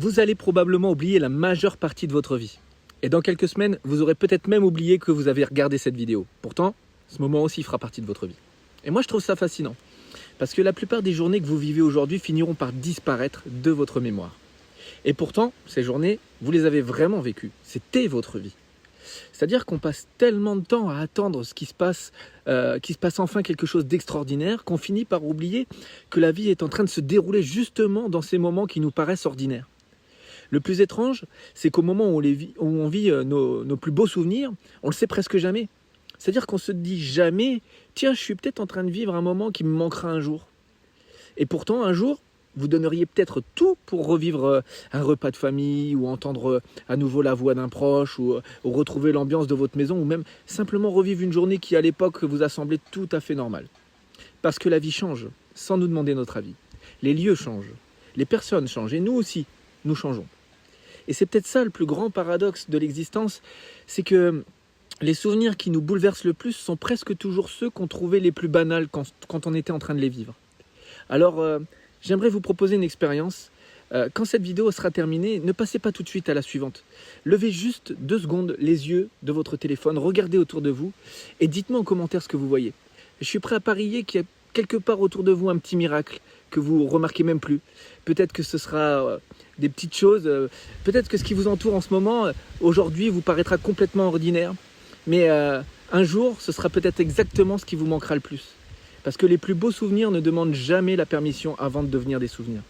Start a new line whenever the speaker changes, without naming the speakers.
Vous allez probablement oublier la majeure partie de votre vie. Et dans quelques semaines, vous aurez peut-être même oublié que vous avez regardé cette vidéo. Pourtant, ce moment aussi fera partie de votre vie. Et moi, je trouve ça fascinant. Parce que la plupart des journées que vous vivez aujourd'hui finiront par disparaître de votre mémoire. Et pourtant, ces journées, vous les avez vraiment vécues. C'était votre vie. C'est-à-dire qu'on passe tellement de temps à attendre qu'il se passe enfin quelque chose d'extraordinaire qu'on finit par oublier que la vie est en train de se dérouler justement dans ces moments qui nous paraissent ordinaires. Le plus étrange, c'est qu'au moment où on vit nos plus beaux souvenirs, on le sait presque jamais. C'est-à-dire qu'on se dit jamais « Tiens, je suis peut-être en train de vivre un moment qui me manquera un jour. » Et pourtant, un jour, vous donneriez peut-être tout pour revivre un repas de famille ou entendre à nouveau la voix d'un proche ou retrouver l'ambiance de votre maison ou même simplement revivre une journée qui à l'époque vous a semblé tout à fait normale. Parce que la vie change sans nous demander notre avis. Les lieux changent, les personnes changent et nous aussi, nous changeons. Et c'est peut-être ça le plus grand paradoxe de l'existence, c'est que les souvenirs qui nous bouleversent le plus sont presque toujours ceux qu'on trouvait les plus banals quand on était en train de les vivre. Alors, j'aimerais vous proposer une expérience. Quand cette vidéo sera terminée, ne passez pas tout de suite à la suivante. Levez juste 2 secondes les yeux de votre téléphone, regardez autour de vous et dites-moi en commentaire ce que vous voyez. Je suis prêt à parier qu'il y a quelque part autour de vous un petit miracle que vous remarquez même plus. Peut-être que ce sera des petites choses, peut-être que ce qui vous entoure en ce moment, aujourd'hui, vous paraîtra complètement ordinaire. Mais un jour, ce sera peut-être exactement ce qui vous manquera le plus. Parce que les plus beaux souvenirs ne demandent jamais la permission avant de devenir des souvenirs.